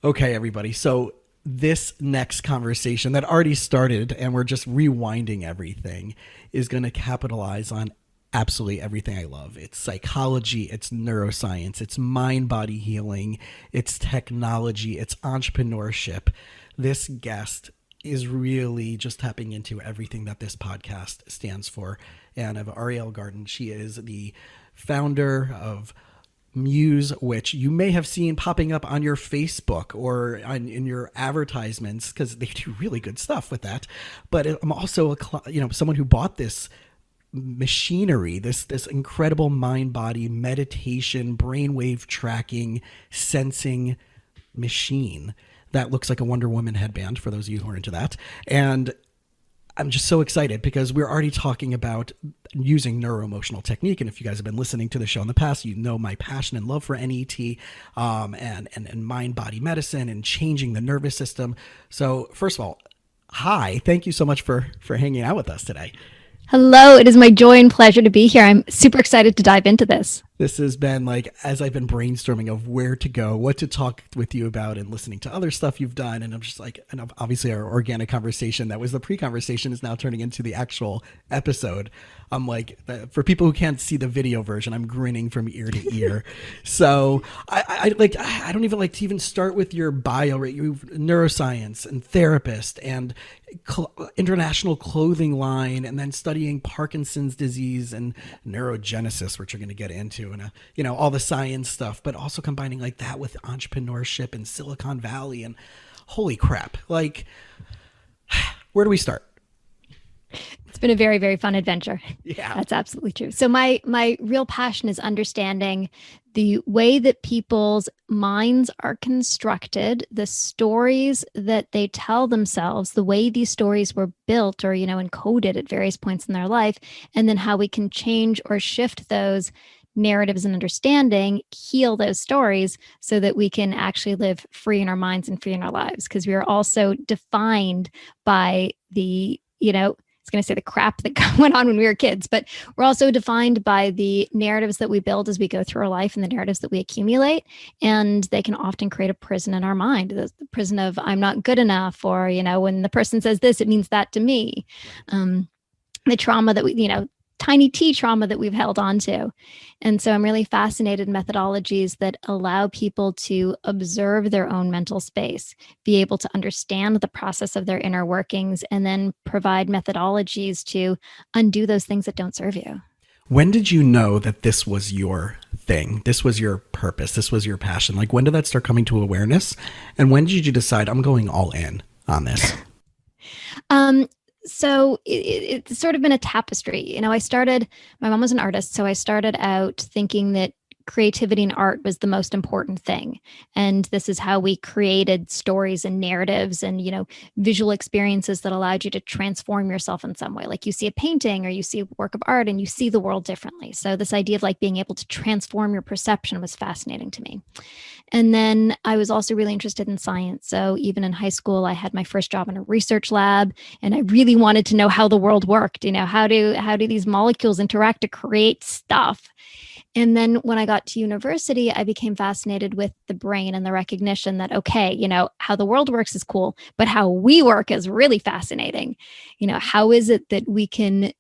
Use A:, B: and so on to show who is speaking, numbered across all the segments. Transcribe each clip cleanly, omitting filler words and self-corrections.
A: Okay, everybody. So this next conversation that already started, and we're just rewinding everything, is going to capitalize on absolutely everything I love. It's psychology, it's neuroscience, it's mind body healing, it's technology, it's entrepreneurship. This guest is really just tapping into everything that this podcast stands for. And of Ariel Garten, she is the founder of Muse, which you may have seen popping up on your Facebook or in your advertisements, because they do really good stuff with that. But I'm also someone who bought this machinery, this incredible mind body meditation, brainwave tracking, sensing machine that looks like a Wonder Woman headband, for those of you who are into that. And I'm just so excited because we're already talking about using neuroemotional technique. And if you guys have been listening to the show in the past, you know my passion and love for NET, and mind-body medicine and changing the nervous system. So first of all, hi, thank you so much for hanging out with us today.
B: Hello, it is my joy and pleasure to be here. I'm super excited to dive into this.
A: This has been as I've been brainstorming of where to go, what to talk with you about, and listening to other stuff you've done. And I'm just and obviously our organic conversation that was the pre-conversation is now turning into the actual episode. I'm for people who can't see the video version, I'm grinning from ear to ear. So I don't even like to even start with your bio, right? You neuroscience and therapist and international clothing line, and then studying Parkinson's disease and neurogenesis, which we're going to get into, and all the science stuff, but also combining that with entrepreneurship and Silicon Valley. And holy crap, where do we start?
B: It's been a very, very fun adventure.
A: Yeah,
B: that's absolutely true. So my real passion is understanding the way that people's minds are constructed, the stories that they tell themselves, the way these stories were built or, encoded at various points in their life, and then how we can change or shift those narratives and understanding, heal those stories so that we can actually live free in our minds and free in our lives. Because we are also defined by the, I was going to say the crap that went on when we were kids, but we're also defined by the narratives that we build as we go through our life and the narratives that we accumulate. And they can often create a prison in our mind, the prison of I'm not good enough, or, when the person says this, it means that to me. The trauma that we, tiny T trauma that we've held on to. And so I'm really fascinated in methodologies that allow people to observe their own mental space, be able to understand the process of their inner workings, and then provide methodologies to undo those things that don't serve you.
A: When did you know that this was your thing? This was your purpose? This was your passion? When did that start coming to awareness? And when did you decide I'm going all in on this?
B: So it's sort of been a tapestry. My mom was an artist, so I started out thinking that creativity and art was the most important thing. And this is how we created stories and narratives and, visual experiences that allowed you to transform yourself in some way. Like you see a painting or you see a work of art and you see the world differently. So this idea of being able to transform your perception was fascinating to me. And then I was also really interested in science. So even in high school, I had my first job in a research lab, and I really wanted to know how the world worked. How do these molecules interact to create stuff? And then when I got to university, I became fascinated with the brain and the recognition that, how the world works is cool, but how we work is really fascinating. How is it that we can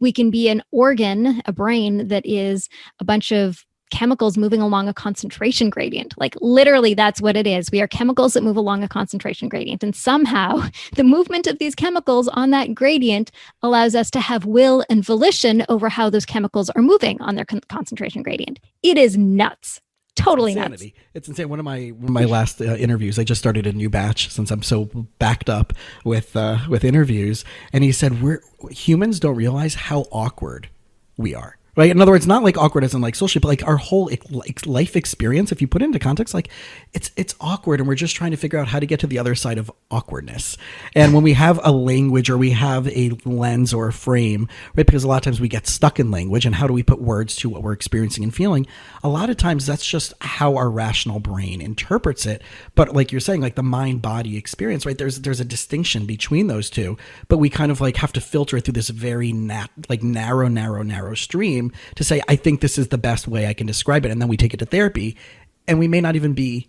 B: be an organ, a brain that is a bunch of chemicals moving along a concentration gradient? Literally, that's what it is. We are chemicals that move along a concentration gradient. And somehow the movement of these chemicals on that gradient allows us to have will and volition over how those chemicals are moving on their concentration gradient. It is nuts. Totally nuts.
A: It's insane. One of my last interviews, I just started a new batch since I'm so backed up with interviews. And he said, humans don't realize how awkward we are. Right. In other words, not awkward as in social, but our whole life experience, if you put it into context, it's awkward. And we're just trying to figure out how to get to the other side of awkwardness. And when we have a language or we have a lens or a frame, right, because a lot of times we get stuck in language and how do we put words to what we're experiencing and feeling? A lot of times that's just how our rational brain interprets it. But like you're saying, the mind body experience, right, there's a distinction between those two, but we kind of have to filter through this very narrow stream to say, I think this is the best way I can describe it. And then we take it to therapy and we may not even be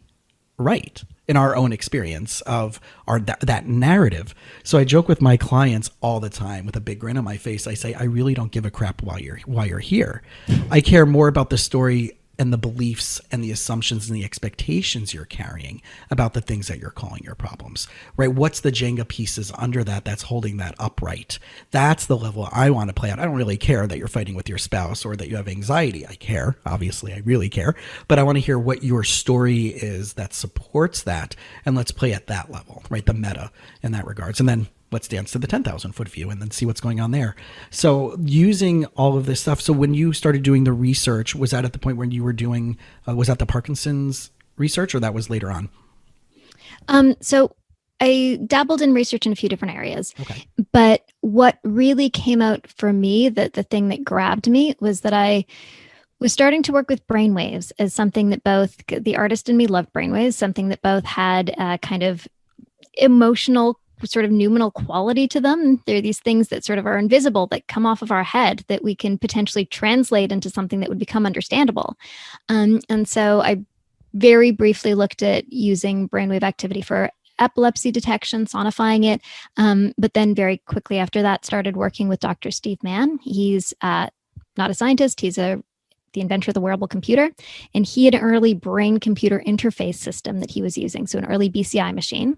A: right. in our own experience of that narrative. So I joke with my clients all the time with a big grin on my face. I say, I really don't give a crap why you're here. I care more about the story and the beliefs and the assumptions and the expectations you're carrying about the things that you're calling your problems, right? What's the Jenga pieces under that that's holding that upright? That's the level I want to play out. I don't really care that you're fighting with your spouse or that you have anxiety. I care, obviously, I really care, but I want to hear what your story is that supports that. And let's play at that level, right? The meta in that regards. And then let's dance to the 10,000 foot view and then see what's going on there. So using all of this stuff. So when you started doing the research, was that at the point when you were doing, was that the Parkinson's research or that was later on?
B: So I dabbled in research in a few different areas,
A: Okay.
B: but what really came out for me, that the thing that grabbed me was that I was starting to work with brainwaves as something that both the artist and me loved brainwaves, something that both had kind of emotional sort of noumenal quality to them. They're these things that sort of are invisible that come off of our head that we can potentially translate into something that would become understandable. And so I very briefly looked at using brainwave activity for epilepsy detection, sonifying it. But then very quickly after that, started working with Dr. Steve Mann. He's not a scientist. He's the inventor of the wearable computer. And he had an early brain-computer interface system that he was using, so an early BCI machine.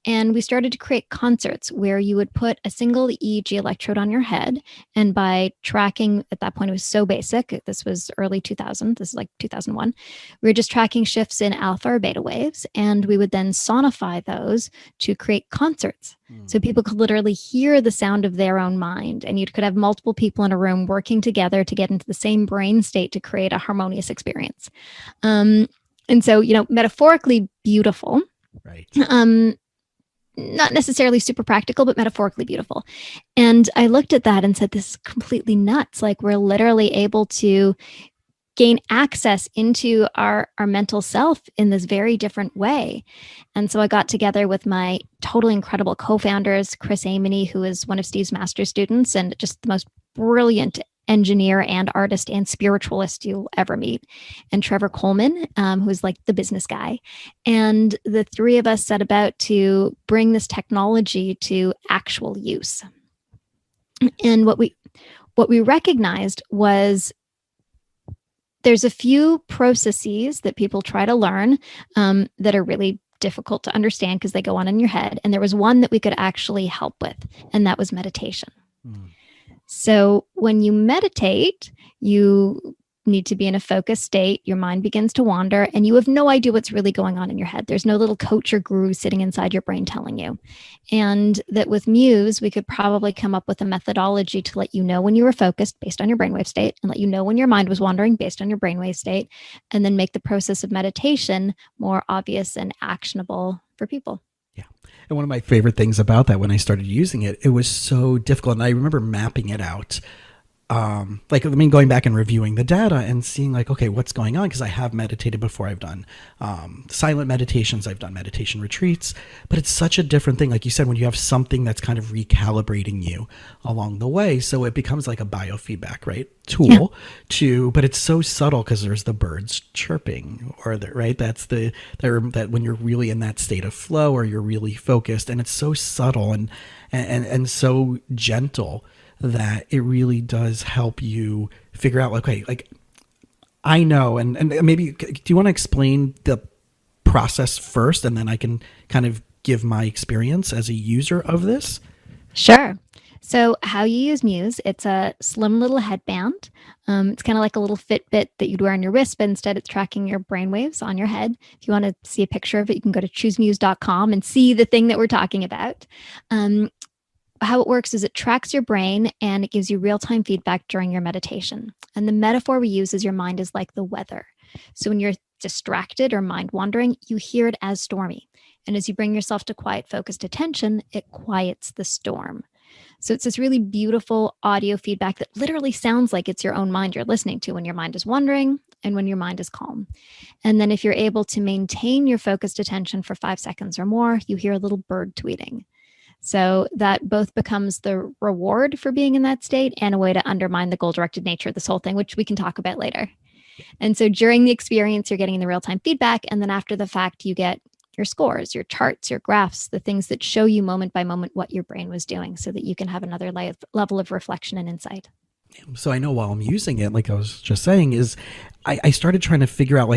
B: And we started to create concerts where you would put a single EEG electrode on your head. And by tracking, at that point, it was so basic. This was early 2000. This is like 2001. We were just tracking shifts in alpha or beta waves. And we would then sonify those to create concerts. So people could literally hear the sound of their own mind. And you could have multiple people in a room working together to get into the same brain state to create a harmonious experience. And so, metaphorically beautiful.
A: Right.
B: Not necessarily super practical, but metaphorically beautiful. And I looked at that and said, this is completely nuts. Like, we're literally able to gain access into our mental self in this very different way. And so I got together with my totally incredible co-founders, Chris Amony, who is one of Steve's master's students and just the most brilliant engineer and artist and spiritualist you'll ever meet, and Trevor Coleman, who is like the business guy. And the three of us set about to bring this technology to actual use. And what we recognized was there's a few processes that people try to learn that are really difficult to understand because they go on in your head. And there was one that we could actually help with, and that was meditation. So when you meditate, you need to be in a focused state. Your mind begins to wander and you have no idea what's really going on in your head. There's no little coach or guru sitting inside your brain telling you. And that with Muse, we could probably come up with a methodology to let you know when you were focused based on your brainwave state and let you know when your mind was wandering based on your brainwave state, and then make the process of meditation more obvious and actionable for people.
A: Yeah. And one of my favorite things about that when I started using it, it was so difficult. And I remember mapping it out. Going back and reviewing the data and seeing like, okay, what's going on? Because I have meditated before. I've done silent meditations. I've done meditation retreats, but it's such a different thing. Like you said, when you have something that's kind of recalibrating you along the way. So it becomes like a biofeedback, right? Tool but it's so subtle because there's the birds chirping right. That's that when you're really in that state of flow or you're really focused, and it's so subtle and so gentle that it really does help you figure out like, okay, like I know, and maybe, do you want to explain the process first and then I can kind of give my experience as a user of this?
B: Sure. So how you use Muse, it's a slim little headband. It's kind of like a little Fitbit that you'd wear on your wrist, but instead it's tracking your brainwaves on your head. If you want to see a picture of it, you can go to choosemuse.com and see the thing that we're talking about. How it works is it tracks your brain and it gives you real-time feedback during your meditation. And the metaphor we use is your mind is like the weather. So when you're distracted or mind wandering, you hear it as stormy. And as you bring yourself to quiet, focused attention, it quiets the storm. So it's this really beautiful audio feedback that literally sounds like it's your own mind you're listening to when your mind is wandering and when your mind is calm. And then if you're able to maintain your focused attention for 5 seconds or more, you hear a little bird tweeting. So that both becomes the reward for being in that state and a way to undermine the goal-directed nature of this whole thing, which we can talk about later. And so during the experience, you're getting the real-time feedback. And then after the fact, you get your scores, your charts, your graphs, the things that show you moment by moment what your brain was doing so that you can have another level of reflection and insight.
A: So I know while I'm using it, like I was just saying, is I started trying to figure out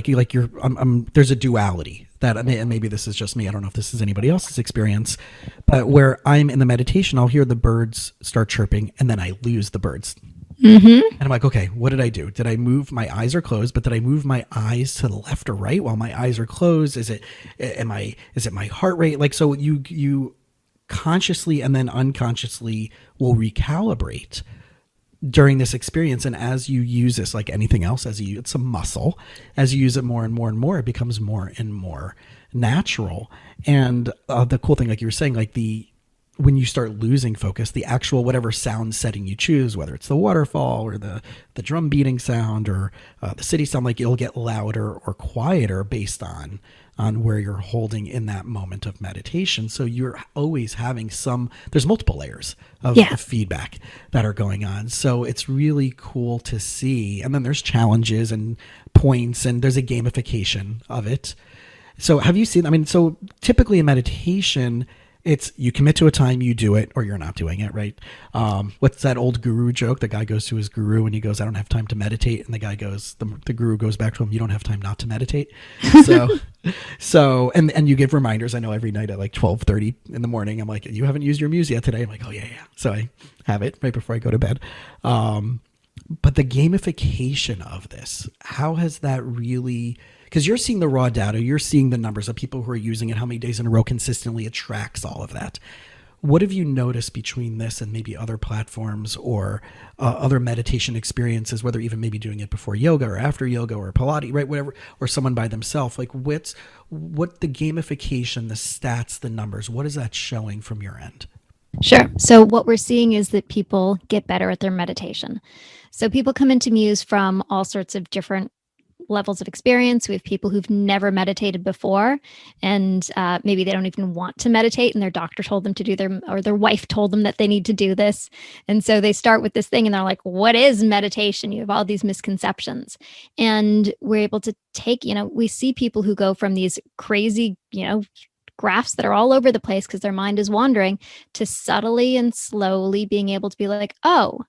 A: there's a duality that, and maybe this is just me. I don't know if this is anybody else's experience, but where I'm in the meditation, I'll hear the birds start chirping and then I lose the birds. Mm-hmm. And I'm like, okay, what did I do? Did I move? My eyes are closed, but did I move my eyes to the left or right while my eyes are closed? Is it my heart rate? Like, so you consciously and then unconsciously will recalibrate during this experience. And as you use this, like anything else, it's a muscle, as you use it more and more and more, it becomes more and more natural. And the cool thing, like you were saying, like when you start losing focus, the actual whatever sound setting you choose, whether it's the waterfall or the drum beating sound or the city sound, like it'll get louder or quieter based on where you're holding in that moment of meditation. So you're always having there's multiple layers of feedback that are going on. So it's really cool to see. And then there's challenges and points, and there's a gamification of it. So have you seen, so typically in meditation, it's you commit to a time, you do it, or you're not doing it, right? What's that old guru joke? The guy goes to his guru and he goes, I don't have time to meditate. And the guy goes, the guru goes back to him, you don't have time not to meditate. So and you give reminders. I know every night at like 12:30 in the morning, I'm like, you haven't used your Muse yet today? I'm like, oh yeah. So I have it right before I go to bed. But the gamification of this, how has that really... Because you're seeing the raw data, you're seeing the numbers of people who are using it, how many days in a row consistently, it tracks all of that. What have you noticed between this and maybe other platforms or other meditation experiences, whether even maybe doing it before yoga or after yoga or Pilates, right, whatever, or someone by themselves? Like what the gamification, the stats, the numbers, what is that showing from your end?
B: Sure. So what we're seeing is that people get better at their meditation. So people come into Muse from all sorts of different levels of experience. We have people who've never meditated before, and maybe they don't even want to meditate, and their doctor told them to do or their wife told them that they need to do this. And so they start with this thing and they're like, what is meditation? You have all these misconceptions. And we're able to take, we see people who go from these crazy, graphs that are all over the place because their mind is wandering, to subtly and slowly being able to be like, oh,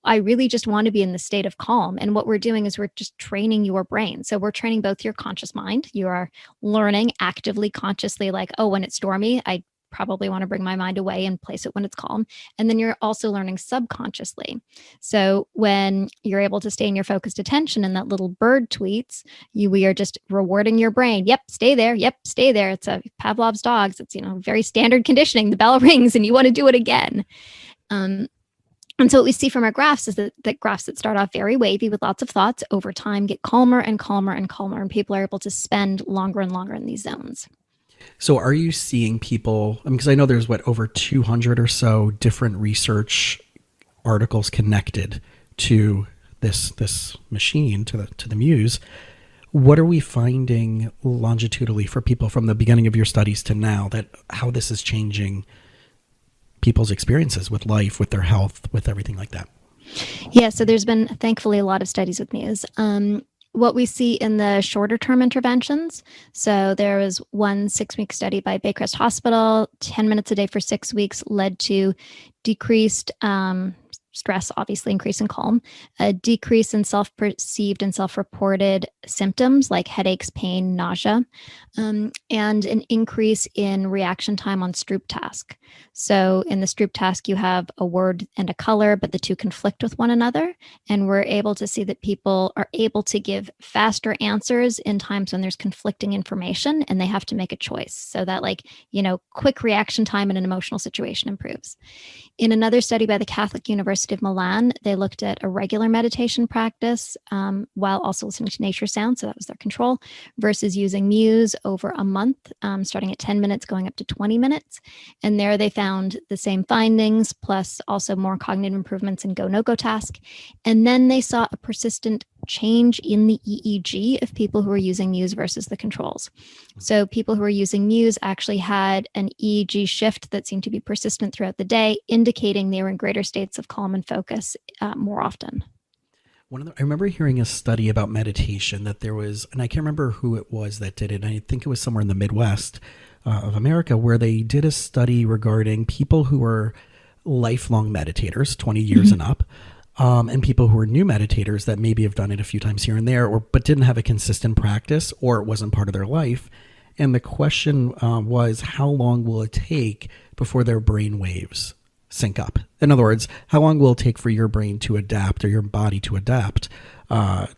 B: I really just want to be in the state of calm. And what we're doing is we're just training your brain. So we're training both your conscious mind. You are learning actively, consciously, like, oh, when it's stormy, I probably want to bring my mind away and place it when it's calm. And then you're also learning subconsciously. So when you're able to stay in your focused attention and that little bird tweets, we are just rewarding your brain. Yep, stay there. Yep, stay there. It's a Pavlov's dogs. It's, very standard conditioning. The bell rings and you want to do it again. And so what we see from our graphs is that graphs that start off very wavy with lots of thoughts over time get calmer and calmer and calmer, and people are able to spend longer and longer in these zones.
A: So are you seeing people, because I know there's over 200 or so different research articles connected to this machine, to the Muse. What are we finding longitudinally for people from the beginning of your studies to now, that how this is changing people's experiences with life, with their health, with everything like that?
B: Yeah, so there's been thankfully a lot of studies with Muse. What we see in the shorter term interventions, so there was one 6-week study by Baycrest Hospital, 10 minutes a day for 6 weeks led to decreased stress, obviously increase in calm, a decrease in self-perceived and self-reported symptoms like headaches, pain, nausea, and an increase in reaction time on Stroop task. So in the Stroop task, you have a word and a color, but the two conflict with one another. And we're able to see that people are able to give faster answers in times when there's conflicting information and they have to make a choice. So that quick reaction time in an emotional situation improves. In another study by the Catholic University of Milan, they looked at a regular meditation practice while also listening to nature sounds, so that was their control, versus using Muse over a month, starting at 10 minutes, going up to 20 minutes. And there they found the same findings, plus also more cognitive improvements in go, no-go task. And then they saw a persistent change in the EEG of people who were using Muse versus the controls. So people who were using Muse actually had an EEG shift that seemed to be persistent throughout the day, indicating they were in greater states of calm and focus more often.
A: I remember hearing a study about meditation that there was, and I can't remember who it was that did it. I think it was somewhere in the Midwest of America, where they did a study regarding people who were lifelong meditators, 20 years and up, and people who are new meditators that maybe have done it a few times here and there, but didn't have a consistent practice, or it wasn't part of their life. And the question was, how long will it take before their brain waves sync up? In other words, how long will it take for your brain to adapt, or your body to adapt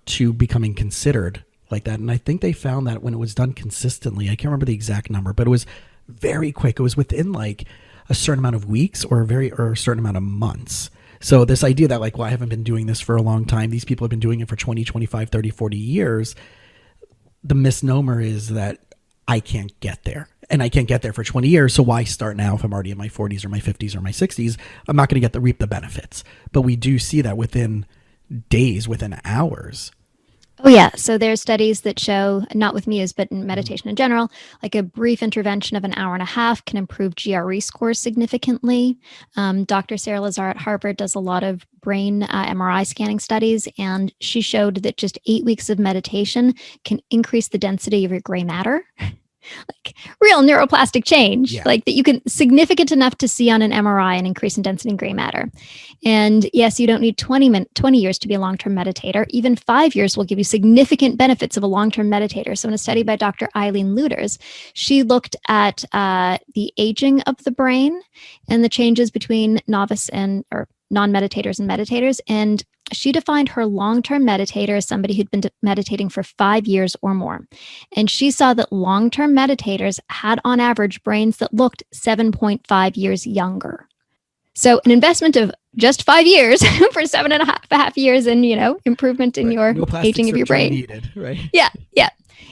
A: to becoming considered like that? And I think they found that when it was done consistently, I can't remember the exact number, but it was very quick. It was within like a certain amount of weeks or a certain amount of months. So this idea that like, well, I haven't been doing this for a long time. These people have been doing it for 20, 25, 30, 40 years. The misnomer is that I can't get there. And I can't get there for 20 years. So why start now if I'm already in my 40s or my 50s or my 60s? I'm not going to reap the benefits. But we do see that within days, within hours.
B: Oh, yeah. So there's studies that show, not with Muse, but in meditation in general, like a brief intervention of an hour and a half can improve GRE scores significantly. Dr. Sarah Lazar at Harvard does a lot of brain MRI scanning studies, and she showed that just 8 weeks of meditation can increase the density of your gray matter. Like real neuroplastic change, like that you can significant enough to see on an MRI an increase in density in gray matter. And yes, you don't need 20 years to be a long-term meditator. Even 5 years will give you significant benefits of a long-term meditator. So in a study by Dr. Eileen Luders, she looked at the aging of the brain and the changes between novice or non-meditators and meditators. And she defined her long-term meditator as somebody who'd been meditating for 5 years or more. And she saw that long-term meditators had on average brains that looked 7.5 years younger. So an investment of just 5 years for 7.5 years and, improvement in your aging of your brain.
A: Needed, right?
B: Yeah.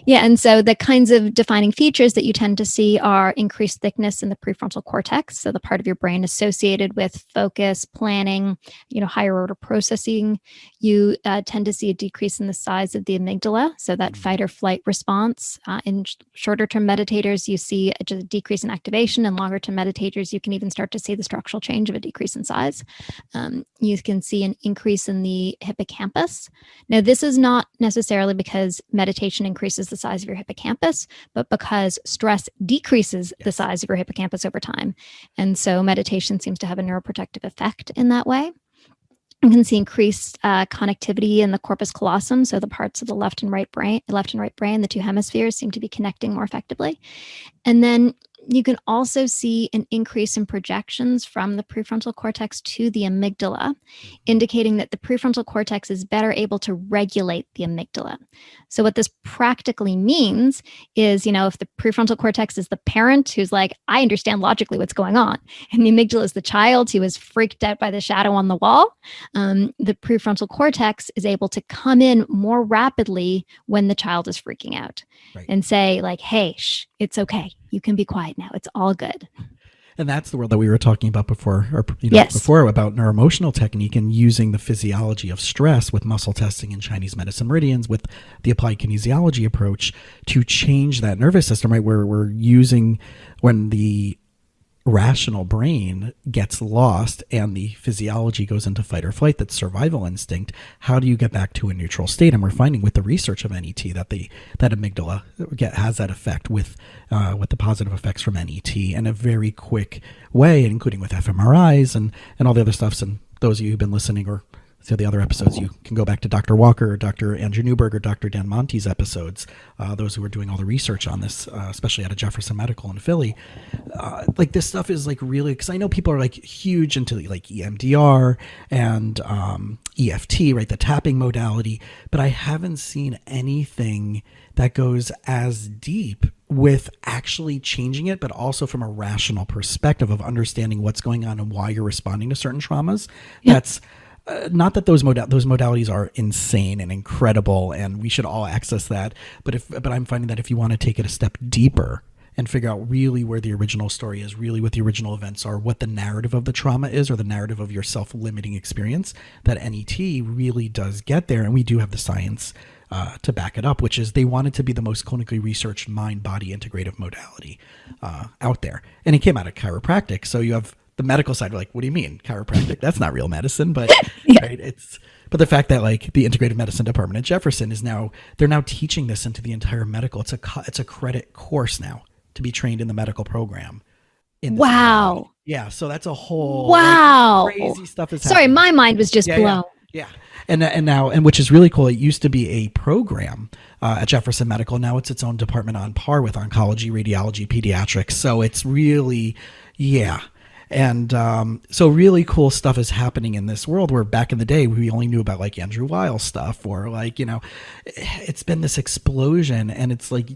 B: And so the kinds of defining features that you tend to see are increased thickness in the prefrontal cortex, so the part of your brain associated with focus, planning, higher order processing. You tend to see a decrease in the size of the amygdala, so that fight or flight response. In shorter term meditators, you see a decrease in activation. In longer term meditators, you can even start to see the structural change of a decrease in size. You can see an increase in the hippocampus. Now, this is not necessarily because meditation increases the size of your hippocampus, but because stress decreases the size of your hippocampus over time. And so meditation seems to have a neuroprotective effect in that way. You can see increased connectivity in the corpus callosum, so the parts of the left and right brain, the two hemispheres seem to be connecting more effectively. And then you can also see an increase in projections from the prefrontal cortex to the amygdala, indicating that the prefrontal cortex is better able to regulate the amygdala. So what this practically means is, if the prefrontal cortex is the parent who's like, I understand logically what's going on, and the amygdala is the child who is freaked out by the shadow on the wall, the prefrontal cortex is able to come in more rapidly when the child is freaking out, and say like, hey, shh, it's okay. You can be quiet now. It's all good.
A: And that's the world that we were talking about before,
B: Yes.
A: before about neuroemotional technique and using the physiology of stress with muscle testing and Chinese medicine meridians with the applied kinesiology approach to change that nervous system, right? Where we're using when the rational brain gets lost and the physiology goes into fight or flight, that survival instinct. How do you get back to a neutral state? And we're finding with the research of NET that that amygdala has that effect with the positive effects from NET in a very quick way, including with fMRIs and all the other stuffs. And those of you who've been listening or see the other episodes, you can go back to Dr. Walker or Dr. Andrew Newberg or Dr. Dan Monte's episodes, those who are doing all the research on this, especially out of Jefferson Medical in Philly. Like this stuff is like really, because I know people are like huge into like EMDR and EFT, right, the tapping modality, but I haven't seen anything that goes as deep with actually changing it, but also from a rational perspective of understanding what's going on and why you're responding to certain traumas. Yeah. That's not that those modalities are insane and incredible, and we should all access that. But I'm finding that if you want to take it a step deeper and figure out really where the original story is, really what the original events are, what the narrative of the trauma is, or the narrative of your self-limiting experience, that NET really does get there, and we do have the science to back it up, which is they wanted to be the most clinically researched mind-body integrative modality out there. And it came out of chiropractic. So you have the medical side are like, what do you mean chiropractic? That's not real medicine. But
B: Yeah.
A: right, but the fact that like the integrative medicine department at Jefferson they're now teaching this into the entire medical. It's a credit course now to be trained in the medical program in this modality.
B: Wow.
A: Yeah. So that's a whole like
B: Wow.
A: crazy stuff is
B: Sorry,
A: happening.
B: my mind was just
A: Yeah,
B: blown.
A: yeah. And now, which is really cool. It used to be a program at Jefferson Medical. Now it's its own department on par with oncology, radiology, pediatrics. So it's really, yeah. And so really cool stuff is happening in this world where back in the day, we only knew about like Andrew Weil stuff or like, it's been this explosion, and it's like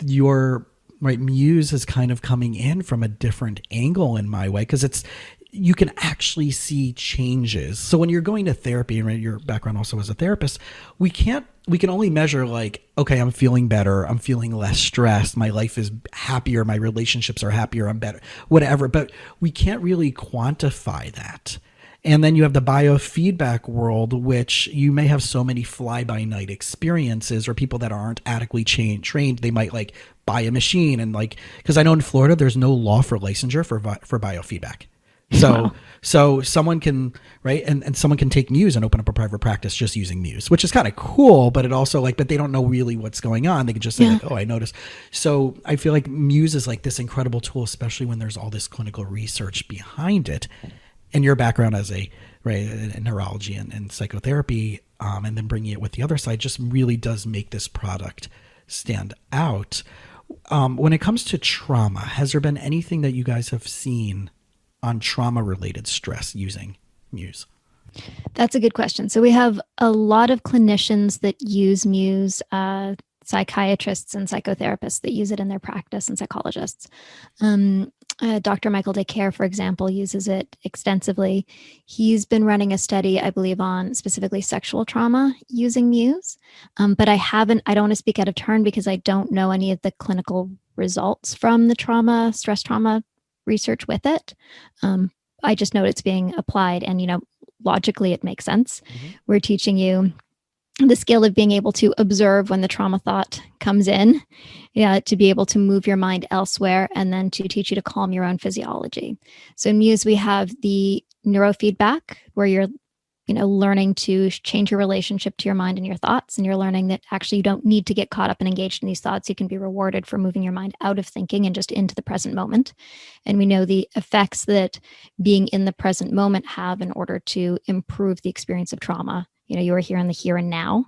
A: your right Muse is kind of coming in from a different angle in my way, because you can actually see changes. So when you're going to therapy, and your background also as a therapist, we can only measure like, okay, I'm feeling better, I'm feeling less stressed, my life is happier, my relationships are happier, I'm better, whatever. But we can't really quantify that. And then you have the biofeedback world, which you may have so many fly-by-night experiences, or people that aren't adequately trained. They might like buy a machine and like, because I know in Florida, there's no law for licensure for biofeedback. So someone can, right, and someone can take Muse and open up a private practice just using Muse, which is kind of cool, but it also like, but they don't know really what's going on. They can just say like, oh, I noticed. So I feel like Muse is like this incredible tool, especially when there's all this clinical research behind it. And your background as in neurology and psychotherapy, and then bringing it with the other side just really does make this product stand out. When it comes to trauma, has there been anything that you guys have seen on trauma-related stress using Muse?
B: That's a good question. So we have a lot of clinicians that use Muse, psychiatrists and psychotherapists that use it in their practice, and psychologists. Dr. Michael DeCare, for example, uses it extensively. He's been running a study, I believe, on specifically sexual trauma using Muse. But I don't want to speak out of turn because I don't know any of the clinical results from the stress trauma research with it. I just know it's being applied, and, logically it makes sense. Mm-hmm. We're teaching you the skill of being able to observe when the trauma thought comes in, to be able to move your mind elsewhere, and then to teach you to calm your own physiology. So in Muse, we have the neurofeedback, where you're learning to change your relationship to your mind and your thoughts. And you're learning that actually you don't need to get caught up and engaged in these thoughts. You can be rewarded for moving your mind out of thinking and just into the present moment. And we know the effects that being in the present moment have in order to improve the experience of trauma. You are here in the here and now,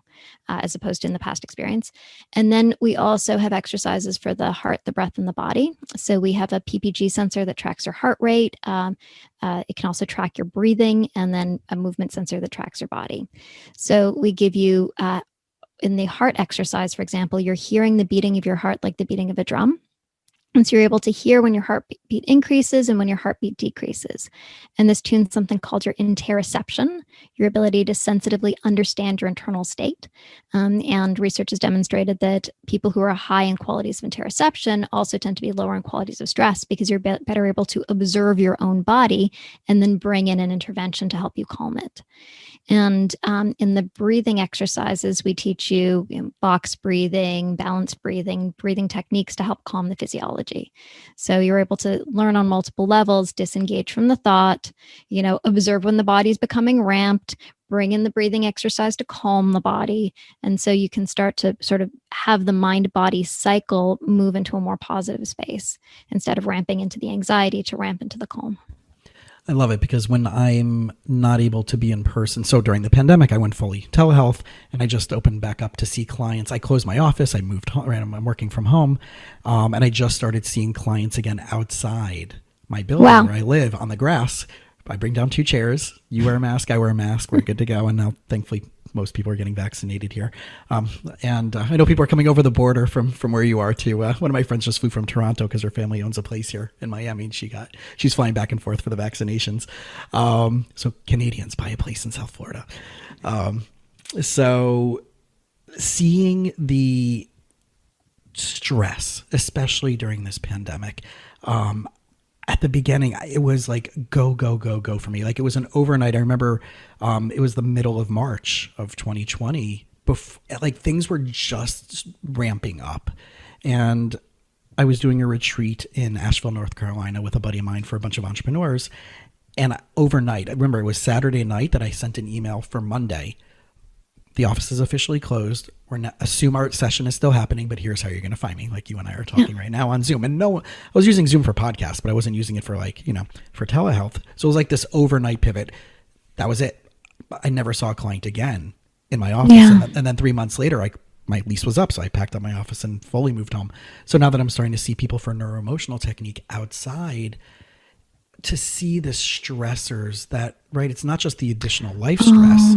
B: as opposed to in the past experience. And then we also have exercises for the heart, the breath, and the body. So we have a PPG sensor that tracks your heart rate. It can also track your breathing, and then a movement sensor that tracks your body. So we give you, in the heart exercise, for example, you're hearing the beating of your heart like the beating of a drum. And so you're able to hear when your heartbeat increases and when your heartbeat decreases. And this tunes something called your interoception, your ability to sensitively understand your internal state. And research has demonstrated that people who are high in qualities of interoception also tend to be lower in qualities of stress, because you're better able to observe your own body and then bring in an intervention to help you calm it. And in the breathing exercises, we teach you, box breathing, balanced breathing techniques to help calm the physiology. So you're able to learn on multiple levels, disengage from the thought, observe when the body's becoming ramped, bring in the breathing exercise to calm the body. And so you can start to sort of have the mind-body cycle move into a more positive space, instead of ramping into the anxiety to ramp into the calm.
A: I love it, because when I'm not able to be in person, so during the pandemic, I went fully telehealth, and I just opened back up to see clients. I closed my office, I moved home, right, I'm working from home, and I just started seeing clients again outside my building where I live on the grass. I bring down 2 chairs, you wear a mask, I wear a mask, we're good to go. And now thankfully most people are getting vaccinated here. And I know people are coming over the border from where you are too. One of my friends just flew from Toronto because her family owns a place here in Miami, and she's flying back and forth for the vaccinations. So Canadians buy a place in South Florida. So seeing the stress, especially during this pandemic, at the beginning, it was like go, go, go, go for me. Like it was an overnight. I remember it was the middle of March of 2020. Like things were just ramping up. And I was doing a retreat in Asheville, North Carolina with a buddy of mine for a bunch of entrepreneurs. And overnight, I remember it was Saturday night that I sent an email for Monday. The office is officially closed. We're not, assume our session is still happening, but here's how you're going to find me. Like you and I are talking right now on Zoom. And no, I was using Zoom for podcasts, but I wasn't using it for for telehealth. So it was like this overnight pivot. That was it. I never saw a client again in my office.
B: Yeah.
A: And then 3 months later, my lease was up. So I packed up my office and fully moved home. So now that I'm starting to see people for neuroemotional technique outside, to see the stressors that, right, it's not just the additional life stress,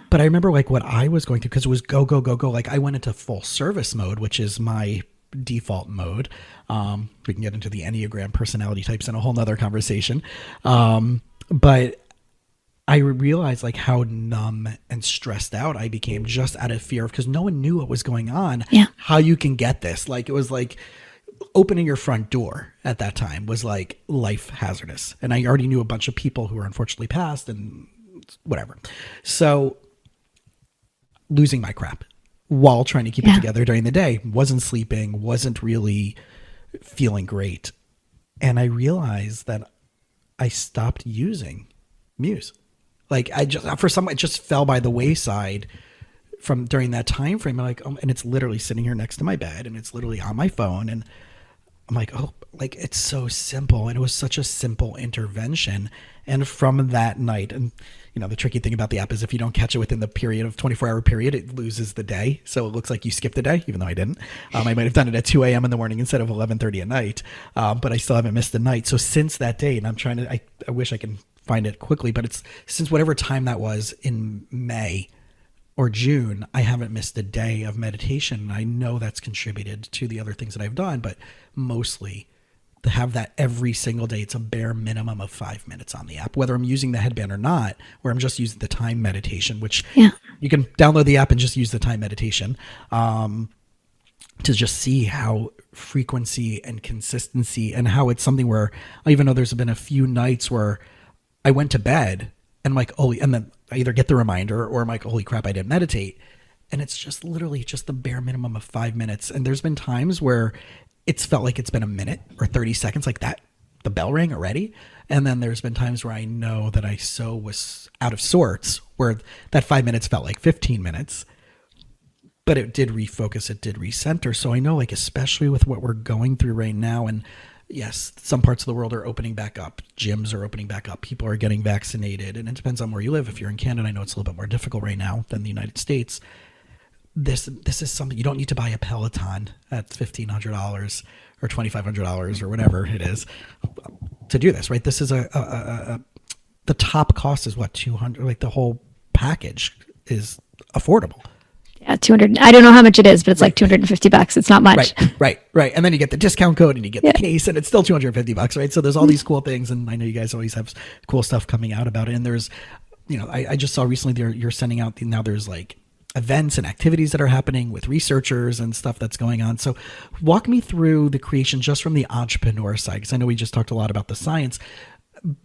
A: but I remember like what I was going through, because it was go, go, go, go. Like I went into full service mode, which is my default mode. We can get into the Enneagram personality types in a whole nother conversation. But I realized like how numb and stressed out I became just out of fear, because no one knew what was going on, how you can get this. Like it was like opening your front door at that time was like life hazardous. And I already knew a bunch of people who were unfortunately passed and whatever. So losing my crap while trying to keep it together during the day, wasn't sleeping, wasn't really feeling great. And I realized that I stopped using Muse. Like it just fell by the wayside from during that time frame. I'm like, and it's literally sitting here next to my bed and it's literally on my phone. And I'm like, like it's so simple. And it was such a simple intervention. And from that night, and the tricky thing about the app is if you don't catch it within the period of 24-hour period, it loses the day. So it looks like you skipped a day, even though I didn't. I might have done it at 2 a.m. in the morning instead of 11:30 at night. But I still haven't missed a night. So since that day, and I wish I can find it quickly, but it's since whatever time that was in May or June, I haven't missed a day of meditation. And I know that's contributed to the other things that I've done, but mostly to have that every single day. It's a bare minimum of 5 minutes on the app, whether I'm using the headband or not, where I'm just using the time meditation, which you can download the app and just use the time meditation to just see how frequency and consistency, and how it's something where, even though there's been a few nights where I went to bed and I'm like, and then I either get the reminder or I'm like, holy crap, I didn't meditate. And it's just literally just the bare minimum of 5 minutes. And there's been times where it's felt like it's been a minute or 30 seconds like that. The bell rang already. And then there's been times where I know that I was out of sorts, where that 5 minutes felt like 15 minutes. But it did refocus, it did recenter. So I know, like, especially with what we're going through right now, and yes, some parts of the world are opening back up. Gyms are opening back up. People are getting vaccinated. And it depends on where you live. If you're in Canada, I know it's a little bit more difficult right now than the United States. This is something, you don't need to buy a Peloton at $1,500 or $2,500 or whatever it is to do this, right? This is the top cost is what, 200, like the whole package is affordable.
B: Yeah, 200. I don't know how much it is, but it's like $250. It's not much.
A: Right. And then you get the discount code and you get the case, and it's still $250, right? So there's all these cool things, and I know you guys always have cool stuff coming out about it. And there's, I just saw recently you're sending out, now there's like events and activities that are happening with researchers and stuff that's going on. So walk me through the creation just from the entrepreneur side, because I know we just talked a lot about the science.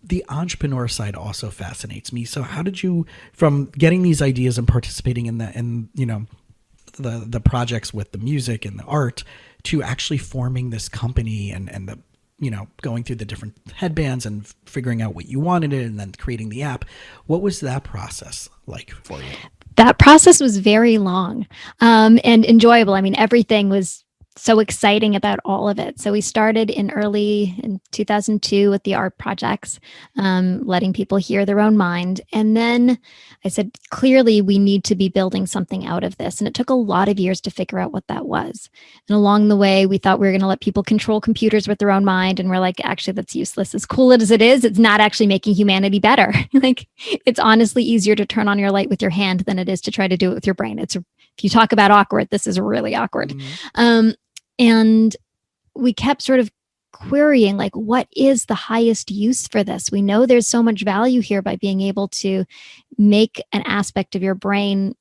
A: The entrepreneur side also fascinates me. So how did you, from getting these ideas and participating in the projects with the music and the art, to actually forming this company and the, going through the different headbands and figuring out what you wanted it and then creating the app? What was that process like for you?
B: That process was very long and enjoyable. I mean, everything was so exciting about all of it. So we started in 2002 with the art projects, letting people hear their own mind. And then I said, clearly we need to be building something out of this. And it took a lot of years to figure out what that was. And along the way, we thought we were going to let people control computers with their own mind. And we're like, actually, that's useless. As cool as it is, it's not actually making humanity better. Like, it's honestly easier to turn on your light with your hand than it is to try to do it with your brain. If you talk about awkward, this is really awkward. Mm-hmm. And we kept sort of querying, like, what is the highest use for this? We know there's so much value here by being able to make an aspect of your brain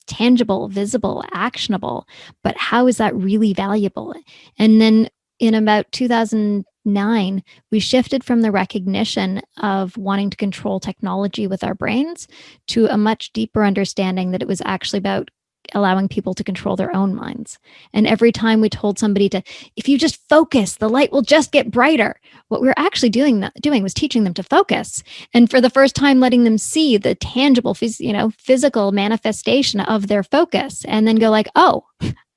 B: tangible, visible, actionable, but how is that really valuable? And then in about 2009, we shifted from the recognition of wanting to control technology with our brains to a much deeper understanding that it was actually about allowing people to control their own minds. And every time we told somebody to, if you just focus, the light will just get brighter. What we were actually doing was teaching them to focus. And for the first time, letting them see the tangible, physical manifestation of their focus, and then go like, oh,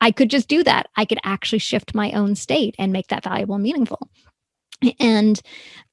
B: I could just do that. I could actually shift my own state and make that valuable and meaningful. And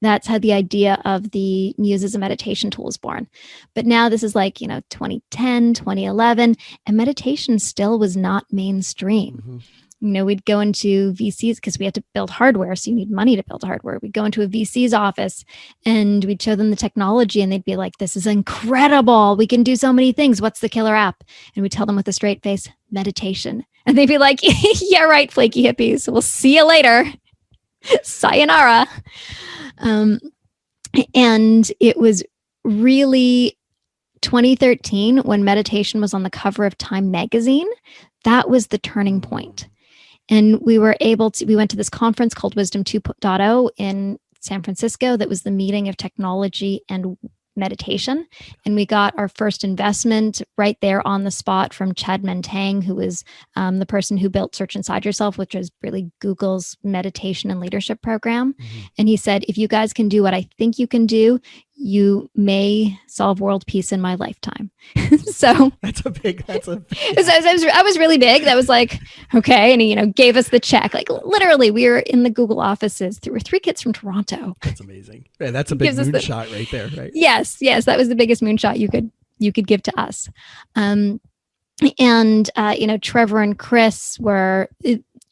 B: that's how the idea of the Muse as a meditation tool is born. But now this is 2010, 2011, and meditation still was not mainstream. Mm-hmm. We'd go into VCs because we had to build hardware. So you need money to build hardware. We'd go into a VC's office and we'd show them the technology and they'd be like, this is incredible. We can do so many things. What's the killer app? And we'd tell them with a straight face, meditation. And they'd be like, yeah, right, flaky hippies. We'll see you later. Sayonara. And it was really 2013 when meditation was on the cover of Time magazine. That was the turning point. And we went to this conference called Wisdom 2.0 in San Francisco. That was the meeting of technology and meditation. And we got our first investment right there on the spot from Chad Mentang, who was the person who built Search Inside Yourself, which is really Google's meditation and leadership program. Mm-hmm. And he said, if you guys can do what I think you can do, you may solve world peace in my lifetime. So
A: I
B: was really big. That was like, okay. And he, gave us the check. Like literally we were in the Google offices. There were 3 kids from Toronto.
A: That's amazing. Right, that's a big moonshot right there, right?
B: Yes. That was the biggest moonshot you could give to us. Trevor and Chris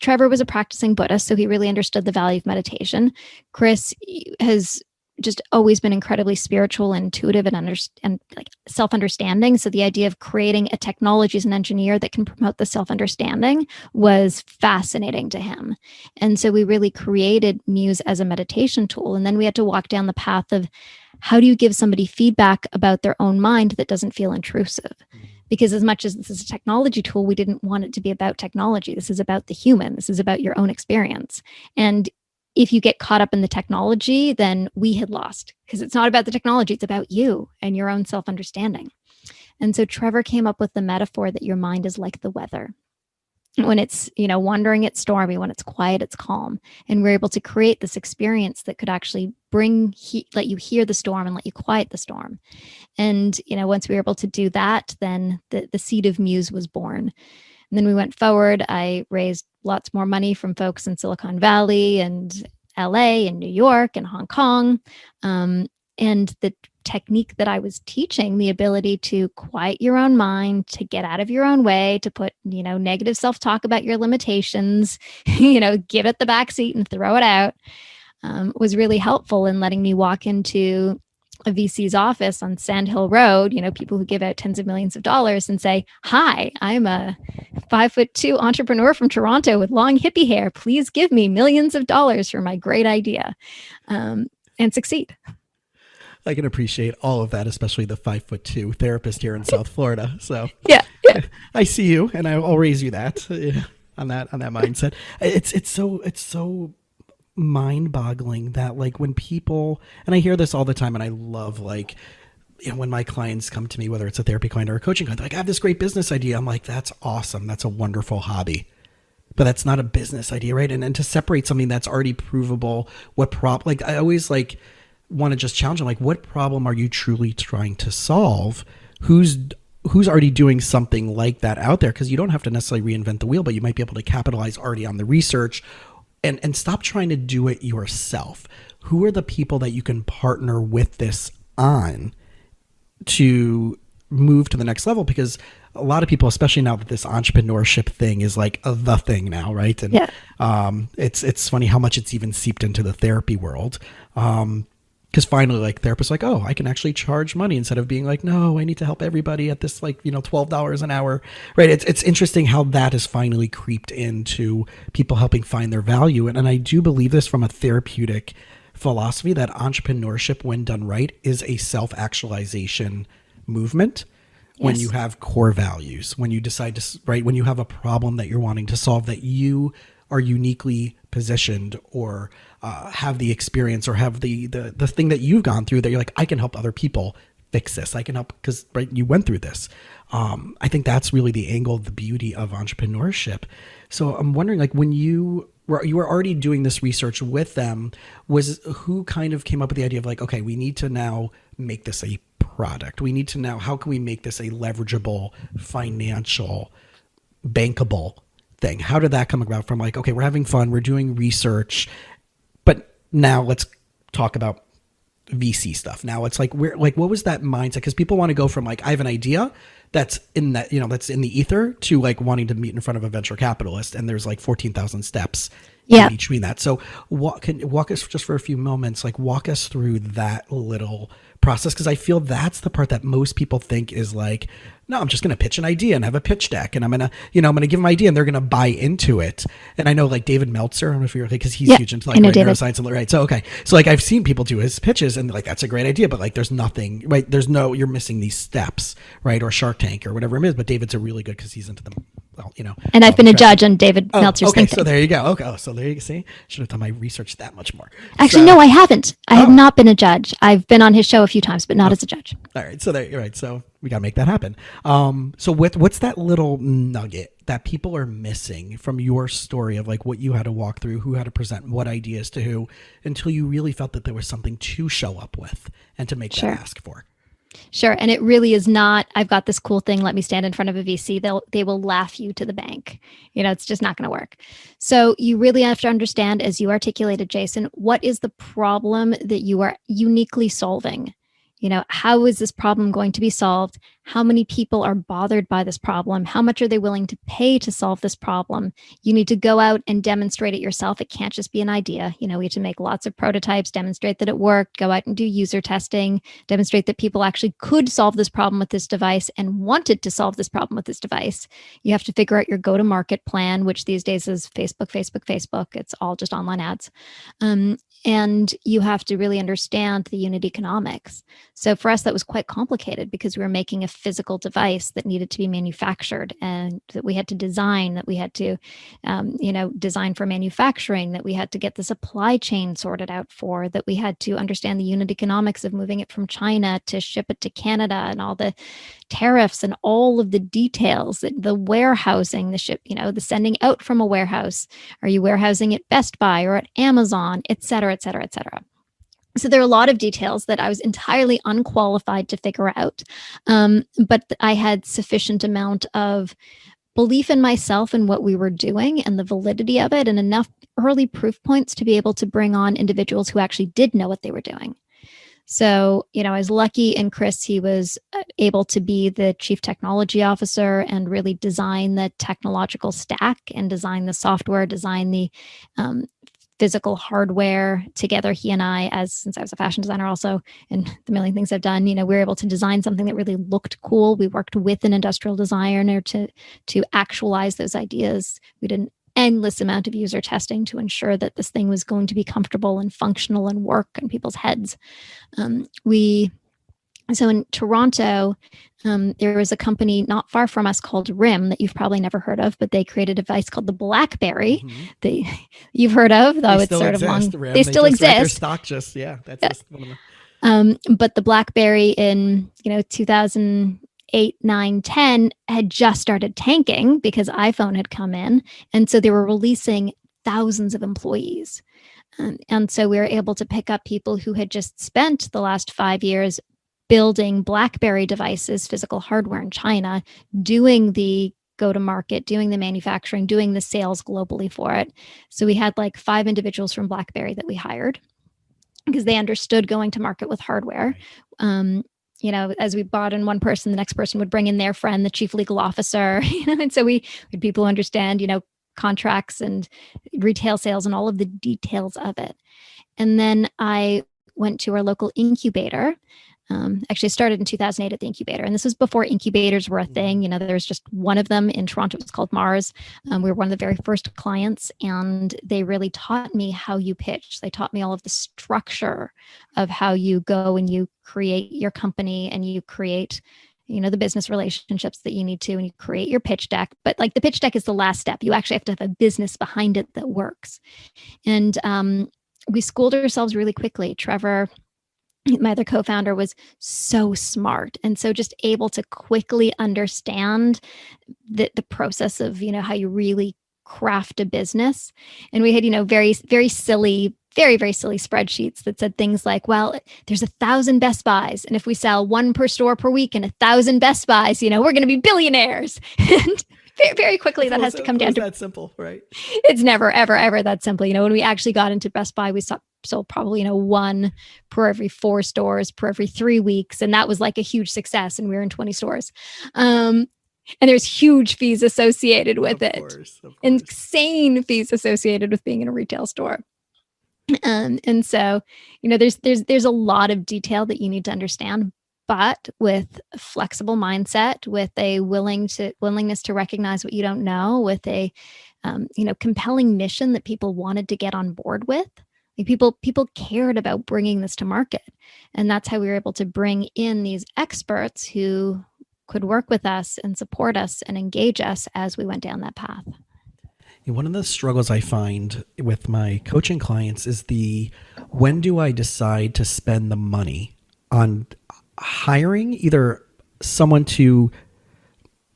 B: Trevor was a practicing Buddhist, so he really understood the value of meditation. Chris has just always been incredibly spiritual, intuitive, and self-understanding. So the idea of creating a technology as an engineer that can promote the self-understanding was fascinating to him. And so we really created Muse as a meditation tool. And then we had to walk down the path of how do you give somebody feedback about their own mind that doesn't feel intrusive? Because as much as this is a technology tool, we didn't want it to be about technology. This is about the human. This is about your own experience. And if you get caught up in the technology, then we had lost, because it's not about the technology. It's about you and your own self-understanding. And so Trevor came up with the metaphor that your mind is like the weather. When it's, wandering, it's stormy. When it's quiet, it's calm. And we're able to create this experience that could actually let you hear the storm and let you quiet the storm. And, once we were able to do that, then the seed of Muse was born. And then we went forward. I raised lots more money from folks in Silicon Valley and LA and New York and Hong Kong. And the technique that I was teaching, the ability to quiet your own mind, to get out of your own way, to put, negative self-talk about your limitations, give it the backseat and throw it out, was really helpful in letting me walk into a VC's office on Sand Hill Road, people who give out tens of millions of dollars, and say, hi, I'm a 5'2" entrepreneur from Toronto with long hippie hair. Please give me millions of dollars for my great idea, and succeed.
A: I can appreciate all of that, especially the 5'2" therapist here in South Florida. So
B: yeah.
A: I see you, and I'll raise you that on that mindset. It's so mind-boggling that when people, and I hear this all the time, and I love when my clients come to me, whether it's a therapy client or a coaching client, they're like, I have this great business idea. I'm like, that's awesome. That's a wonderful hobby. But that's not a business idea, right? And to separate something that's already provable, I always want to just challenge them, what problem are you truly trying to solve? Who's already doing something like that out there? Because you don't have to necessarily reinvent the wheel, but you might be able to capitalize already on the research and stop trying to do it yourself. Who are the people that you can partner with this on to move to the next level? Because a lot of people, especially now that this entrepreneurship thing is the thing now, right? And it's funny how much it's even seeped into the therapy world. Because finally, therapists are oh, I can actually charge money instead of being no, I need to help everybody at this $12 an hour, right? It's interesting how that has finally creeped into people helping find their value. And I do believe this from a therapeutic philosophy, that entrepreneurship, when done right, is a self-actualization movement. Yes. When you have core values, when you decide to, right, when you have a problem that you're wanting to solve, that you are uniquely positioned or have the experience or have the thing that you've gone through that you're I can help other people fix this. I can help because right, you went through this. I think that's really the angle, the beauty of entrepreneurship. So I'm wondering, like, when you were already doing this research with them, was who kind of came up with the idea of like, okay, we need to now make this a product. We need to now, how can we make this a leverageable, financial, bankable thing? How did that come about from like, okay, we're having fun, we're doing research, but now let's talk about VC stuff. Now it's like, we're like, what was that mindset? Because people want to go from like, I have an idea that's in that, that's in the ether to like wanting to meet in front of a venture capitalist. And there's like 14,000 steps in between that. So walk us just for a few moments, like walk us through that little process. Cause I feel that's the part that most people think is like, no, I'm just going to pitch an idea and have a pitch deck and I'm going to, I'm going to give them an idea and they're going to buy into it. And I know like David Meltzer, I don't know if you're like, cause he's huge into like neuroscience and right. So, okay. So like I've seen people do his pitches and like, that's a great idea, but like, there's nothing, right? You're missing these steps, right? Or Shark Tank or whatever it is, but David's a really good cause he's into them. Well,
B: and I've been a judge on David Meltzer's
A: okay,
B: thinking.
A: so there you go. Okay, so there you see. Should have done my research that much more.
B: Actually, no, I haven't. I have not been a judge. I've been on his show a few times, but not as a judge.
A: All right, so there, right. So we got to make that happen. So what's that little nugget that people are missing from your story of like what you had to walk through, who had to present what ideas to who, until you really felt that there was something to show up with and to make that ask for?
B: Sure. And it really is not, I've got this cool thing, let me stand in front of a VC. They will laugh you to the bank. It's just not going to work. So you really have to understand, as you articulated, Jason, what is the problem that you are uniquely solving? How is this problem going to be solved? How many people are bothered by this problem? How much are they willing to pay to solve this problem? You need to go out and demonstrate it yourself. It can't just be an idea. We have to make lots of prototypes, demonstrate that it worked, go out and do user testing, demonstrate that people actually could solve this problem with this device and wanted to solve this problem with this device. You have to figure out your go-to-market plan, which these days is Facebook, Facebook, Facebook. It's all just online ads. And you have to really understand the unit economics. So for us, that was quite complicated because we were making a physical device that needed to be manufactured and that we had to design, that we had to, design for manufacturing, that we had to get the supply chain sorted out for, that we had to understand the unit economics of moving it from China to ship it to Canada and all the tariffs and all of the details, the warehousing, the ship, the sending out from a warehouse. Are you warehousing at Best Buy or at Amazon, et cetera, et cetera, et cetera. So there are a lot of details that I was entirely unqualified to figure out. But I had sufficient amount of belief in myself and what we were doing and the validity of it, and enough early proof points to be able to bring on individuals who actually did know what they were doing. So, I was lucky, and Chris, he was able to be the chief technology officer and really design the technological stack and design the software, design the physical hardware together. He and I, since I was a fashion designer also, and the million things I've done, we were able to design something that really looked cool. We worked with an industrial designer to actualize those ideas. We did an endless amount of user testing to ensure that this thing was going to be comfortable and functional and work in people's heads. So in Toronto, there was a company not far from us called RIM that you've probably never heard of, but they created a device called the BlackBerry that you've heard of, though it's sort of long. They still exist.
A: Their stock just, that's just one of them.
B: But the BlackBerry in 2008, 9, 10 had just started tanking because iPhone had come in, and so they were releasing thousands of employees. And so we were able to pick up people who had just spent the last 5 years building BlackBerry devices, physical hardware in China, doing the go-to-market, doing the manufacturing, doing the sales globally for it. So we had like 5 individuals from BlackBerry that we hired because they understood going to market with hardware. As we brought in one person, the next person would bring in their friend, the chief legal officer, and so we had people who understand, contracts and retail sales and all of the details of it. And then I went to our local incubator. Actually started in 2008 at the incubator. And this was before incubators were a thing. There was just one of them in Toronto. It was called Mars. We were one of the very first clients, and they really taught me how you pitch. They taught me all of the structure of how you go and you create your company and you create, the business relationships that you need to, and you create your pitch deck. But like the pitch deck is the last step. You actually have to have a business behind it that works. And we schooled ourselves really quickly. Trevor My other co-founder was so smart, and so just able to quickly understand the process of, how you really craft a business. And we had, very, very silly, very, very silly spreadsheets that said things like, well, there's 1,000 Best Buys, and if we sell one per store per week and 1,000 Best Buys, we're going to be billionaires. And very, very quickly that has to come down to
A: that simple, right?
B: It's never, ever, ever that simple. When we actually got into Best Buy, we sold probably, one per every 4 stores per every 3 weeks. And that was like a huge success. And we were in 20 stores. And there's huge fees associated with it. Of course. Insane fees associated with being in a retail store. And so, there's a lot of detail that you need to understand, but with a flexible mindset, with a willingness to recognize what you don't know, with a compelling mission that people wanted to get on board with. Like people cared about bringing this to market, and that's how we were able to bring in these experts who could work with us and support us and engage us as we went down that path.
A: One of the struggles I find with my coaching clients is when do I decide to spend the money on hiring either someone to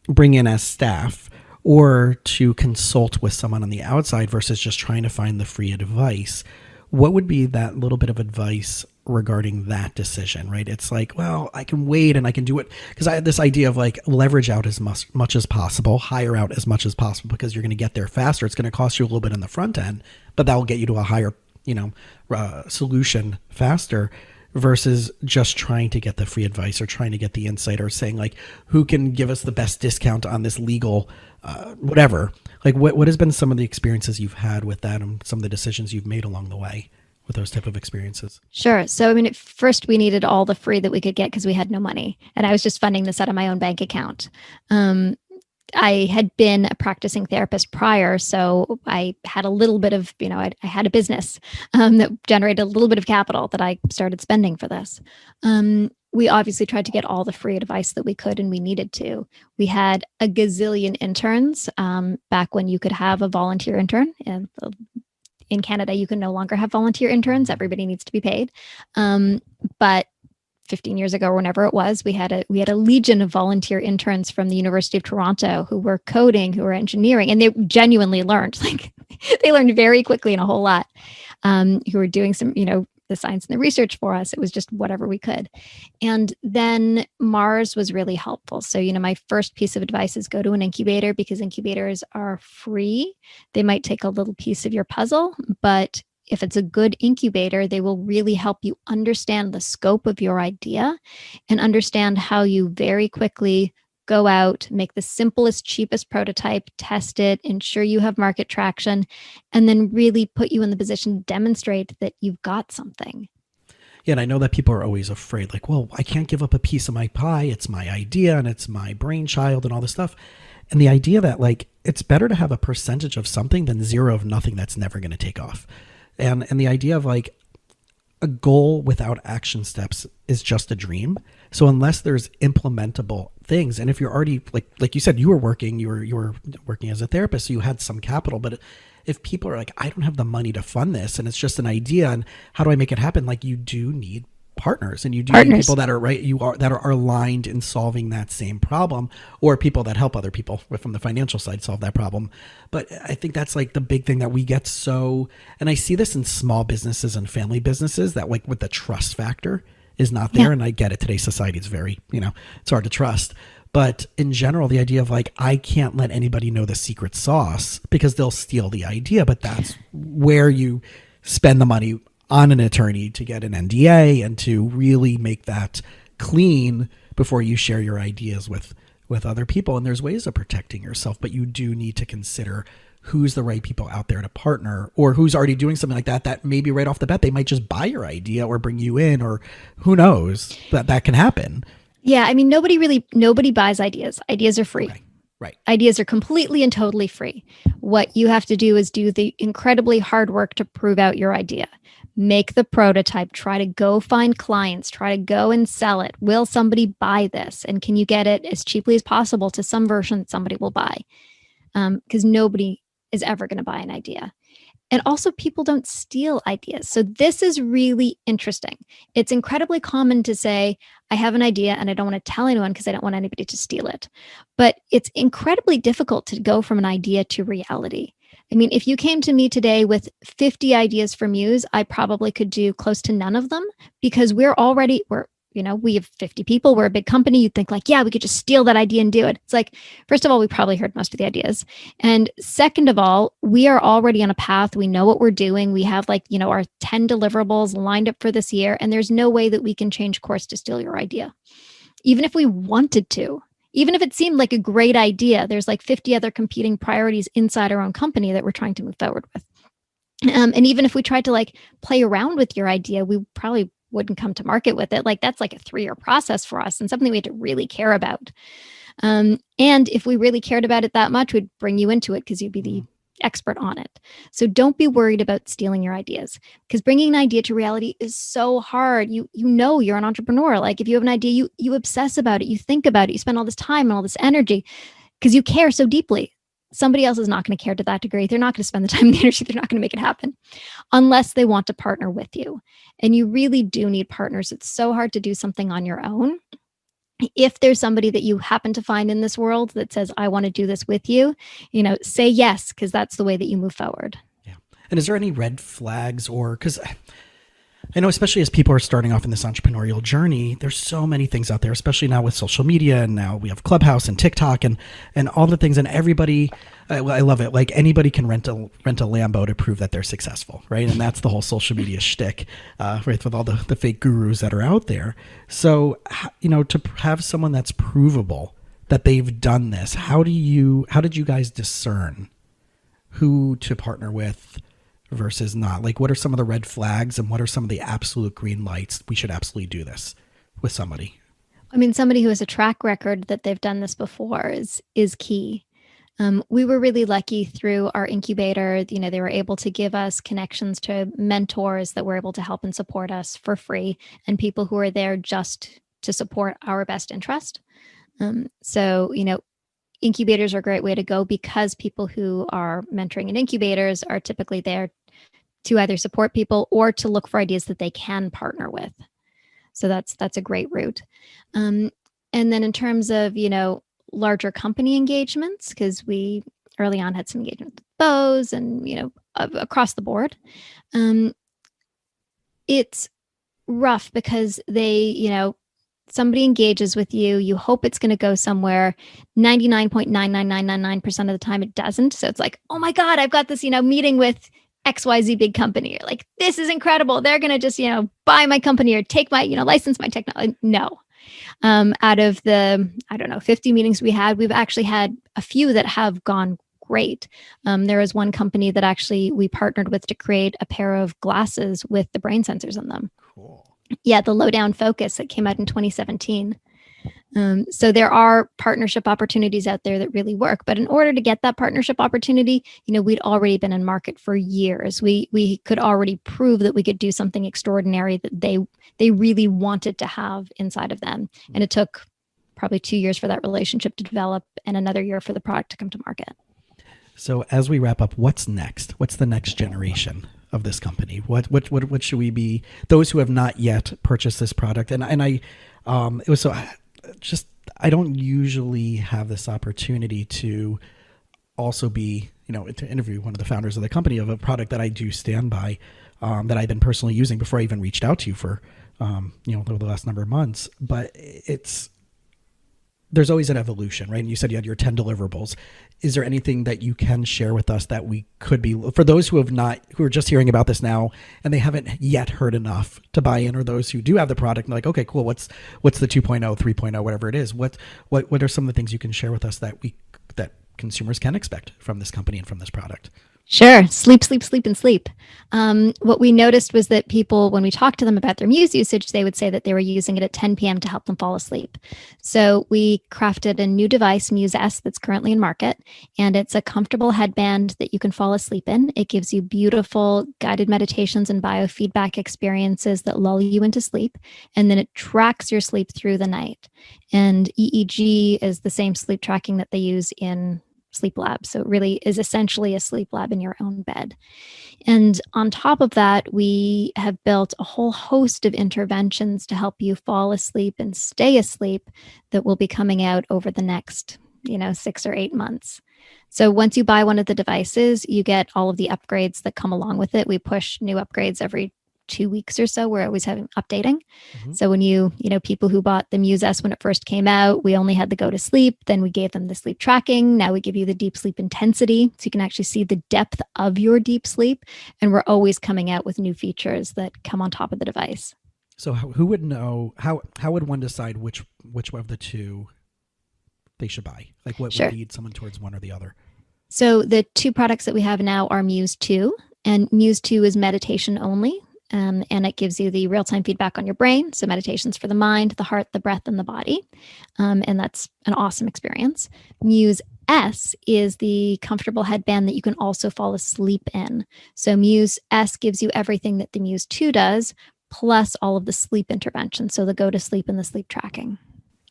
A: bring in as staff or to consult with someone on the outside versus just trying to find the free advice. What would be that little bit of advice regarding that decision, right? It's like, well, I can wait and I can do it because I had this idea of like leverage out as much as possible, hire out as much as possible because you're going to get there faster. It's going to cost you a little bit in the front end, but that will get you to a higher, solution faster versus just trying to get the free advice or trying to get the insight or saying like, who can give us the best discount on this legal, whatever. Like what has been some of the experiences you've had with that and some of the decisions you've made along the way with those type of experiences?
B: Sure. So, at first we needed all the free that we could get because we had no money, and I was just funding this out of my own bank account. I had been a practicing therapist prior, so I had a little bit of, I had a business that generated a little bit of capital that I started spending for this. We obviously tried to get all the free advice that we could, and we needed to. We had a gazillion interns back when you could have a volunteer intern. And in Canada, you can no longer have volunteer interns. Everybody needs to be paid. But 15 years ago or whenever it was, we had a legion of volunteer interns from the University of Toronto who were coding, who were engineering, and they genuinely learned. Like they learned very quickly and a whole lot. Who were doing some, the science and the research for us. It was just whatever we could. And then Mars was really helpful. So, my first piece of advice is go to an incubator because incubators are free. They might take a little piece of your puzzle, but if it's a good incubator, they will really help you understand the scope of your idea and understand how you very quickly go out, make the simplest, cheapest prototype, test it, ensure you have market traction, and then really put you in the position to demonstrate that you've got something.
A: Yeah, and I know that people are always afraid, like, well, I can't give up a piece of my pie. It's my idea and it's my brainchild and all this stuff. And the idea that like, it's better to have a percentage of something than zero of nothing that's never going to take off. And the idea of like a goal without action steps is just a dream. So unless there's implementable things, and if you're already like you said, you were working as a therapist, so you had some capital. But if people are like, I don't have the money to fund this, and it's just an idea, and how do I make it happen? Like you do need partners, and you do need people that are aligned in solving that same problem, or people that help other people from the financial side solve that problem. But I think that's like the big thing that we get and I see this in small businesses and family businesses that like with the trust factor is not there. Yeah. And I get it. Today's society is very, it's hard to trust. But in general, the idea of like, I can't let anybody know the secret sauce because they'll steal the idea. But that's where you spend the money on an attorney to get an NDA and to really make that clean before you share your ideas with other people. And there's ways of protecting yourself, but you do need to consider who's the right people out there to partner, or who's already doing something like that maybe right off the bat, they might just buy your idea or bring you in, or who knows, that can happen.
B: Yeah. Nobody buys ideas. Ideas are free.
A: Right.
B: Ideas are completely and totally free. What you have to do is do the incredibly hard work to prove out your idea. Make the prototype, try to go find clients, try to go and sell it. Will somebody buy this? And can you get it as cheaply as possible to some version that somebody will buy? Because nobody is ever going to buy an idea. And also, people don't steal ideas. So this is really interesting. It's incredibly common to say, I have an idea and I don't want to tell anyone because I don't want anybody to steal it. But it's incredibly difficult to go from an idea to reality. I mean, if you came to me today with 50 ideas for Muse, I probably could do close to none of them because we have 50 people. We're a big company. You'd think like, yeah, we could just steal that idea and do it. It's like, first of all, we probably heard most of the ideas. And second of all, we are already on a path. We know what we're doing. We have our 10 deliverables lined up for this year. And there's no way that we can change course to steal your idea. Even if we wanted to, even if it seemed like a great idea, there's like 50 other competing priorities inside our own company that we're trying to move forward with. And even if we tried to play around with your idea, we probably wouldn't come to market with it. That's like a 3-year process for us and something we had to really care about. And if we really cared about it that much, we'd bring you into it because you'd be the expert on it. So don't be worried about stealing your ideas because bringing an idea to reality is so hard. You're an entrepreneur. Like if you have an idea, you obsess about it, you think about it, you spend all this time and all this energy because you care so deeply. Somebody else is not going to care to that degree. They're not going to spend the time and the energy. They're not going to make it happen unless they want to partner with you. And you really do need partners. It's so hard to do something on your own. If there's somebody that you happen to find in this world that says, I want to do this with you, say yes, because that's the way that you move forward.
A: Yeah. And is there any red flags because I know, especially as people are starting off in this entrepreneurial journey, there's so many things out there, especially now with social media, and now we have Clubhouse and TikTok and all the things, and everybody, I love it. Like anybody can rent a Lambo to prove that they're successful, right? And that's the whole social media shtick, right? With all the fake gurus that are out there. So, to have someone that's provable that they've done this, how did you guys discern who to partner with versus not? Like, what are some of the red flags and what are some of the absolute green lights? We should absolutely do this with somebody.
B: I mean, somebody who has a track record that they've done this before is key. We were really lucky through our incubator. They were able to give us connections to mentors that were able to help and support us for free and people who are there just to support our best interest. So, incubators are a great way to go because people who are mentoring in incubators are typically there to either support people or to look for ideas that they can partner with. So that's a great route. And then in terms of, larger company engagements, because we early on had some engagement with Bose and, across the board, it's rough because they, somebody engages with you, you hope it's going to go somewhere. 99.99999% of the time it doesn't. So it's like, oh my God, I've got this, meeting with XYZ big company. You're like, this is incredible. They're going to just, buy my company or take my, license my technology. No. Out of the, 50 meetings we had, we've actually had a few that have gone great. There was one company that actually we partnered with to create a pair of glasses with the brain sensors in them.
A: Cool.
B: Yeah, the Low Down Focus that came out in 2017. So there are partnership opportunities out there that really work. But in order to get that partnership opportunity, we'd already been in market for years. We could already prove that we could do something extraordinary that they really wanted to have inside of them. And it took probably 2 years for that relationship to develop and another year for the product to come to market.
A: So as we wrap up, what's next? What's the next generation of this company? What should we be? Those who have not yet purchased this product, and I, it was so just I don't usually have this opportunity to also be to interview one of the founders of the company of a product that I do stand by, that I've been personally using before I even reached out to you for over the last number of months. But there's always an evolution, right? And you said you had your 10 deliverables. Is there anything that you can share with us that we could be, for those who are just hearing about this now and they haven't yet heard enough to buy in, or those who do have the product and like, okay, cool. What's the 2.0, 3.0, whatever it is? What are some of the things you can share with us that consumers can expect from this company and from this product?
B: Sure. Sleep, sleep, sleep, and sleep. What we noticed was that people, when we talked to them about their Muse usage, they would say that they were using it at 10 p.m. to help them fall asleep. So we crafted a new device, Muse S, that's currently in market. And it's a comfortable headband that you can fall asleep in. It gives you beautiful guided meditations and biofeedback experiences that lull you into sleep. And then it tracks your sleep through the night. And EEG is the same sleep tracking that they use in sleep lab. So it really is essentially a sleep lab in your own bed. And on top of that, we have built a whole host of interventions to help you fall asleep and stay asleep that will be coming out over the next, 6 or 8 months. So once you buy one of the devices, you get all of the upgrades that come along with it. We push new upgrades every 2 weeks or so. We're always having updating.
A: Mm-hmm.
B: So when people who bought the Muse S when it first came out, we only had the go to sleep. Then we gave them the sleep tracking. Now we give you the deep sleep intensity. So you can actually see the depth of your deep sleep. And we're always coming out with new features that come on top of the device.
A: So who would know, how would one decide which of the two they should buy? Like what
B: Sure.
A: would lead someone towards one or the other?
B: So the two products that we have now are Muse 2, and Muse 2 is meditation only. And it gives you the real-time feedback on your brain. So meditations for the mind, the heart, the breath, and the body. And that's an awesome experience. Muse S is the comfortable headband that you can also fall asleep in. So Muse S gives you everything that the Muse 2 does, plus all of the sleep interventions. So the go to sleep and the sleep tracking.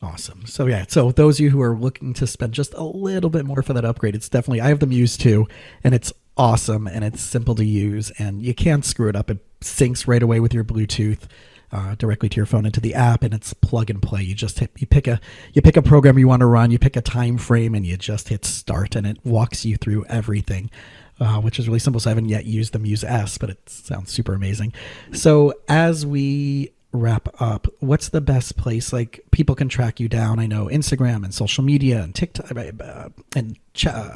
A: Awesome. So those of you who are looking to spend just a little bit more for that upgrade, it's definitely, I have the Muse 2, and it's awesome, and it's simple to use, and you can't screw it up. It syncs right away with your Bluetooth directly to your phone into the app, and it's plug and play. You just you pick a program you want to run, you pick a time frame, and you just hit start, and it walks you through everything. Which is really simple. So I haven't yet used the Muse S, but it sounds super amazing. So as we wrap up, what's the best place? Like, people can track you down. I know Instagram and social media and TikTok and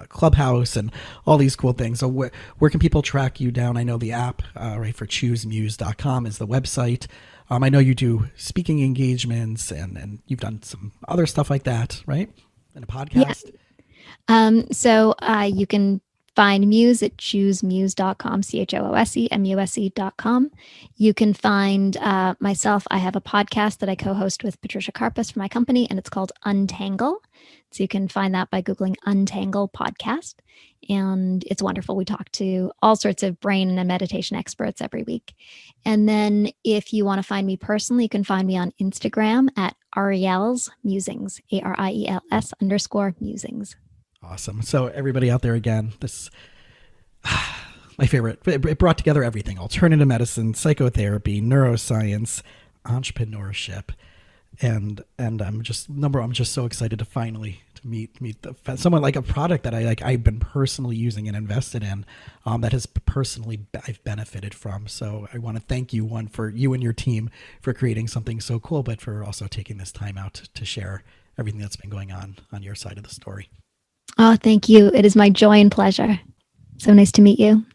A: Clubhouse and all these cool things. So where can people track you down? I know the app, right, for choosemuse.com is the website. I know you do speaking engagements and you've done some other stuff like that, right? And a podcast.
B: Yeah. So you can find Muse at choosemuse.com, CHOOSEMUSE.com. You can find myself. I have a podcast that I co-host with Patricia Karpus from my company, and it's called Untangle. So you can find that by Googling Untangle Podcast. And it's wonderful. We talk to all sorts of brain and meditation experts every week. And then if you want to find me personally, you can find me on Instagram at Ariel's Musings, ARIELS_musings.
A: Awesome. So everybody out there, again, this my favorite. It brought together everything: alternative medicine, psychotherapy, neuroscience, entrepreneurship, and I'm just so excited to finally meet someone like a product that I've been personally using and invested in, that has personally I've benefited from. So I want to thank you, one, for you and your team for creating something so cool, but for also taking this time out to share everything that's been going on your side of the story.
B: Oh, thank you. It is my joy and pleasure. So nice to meet you.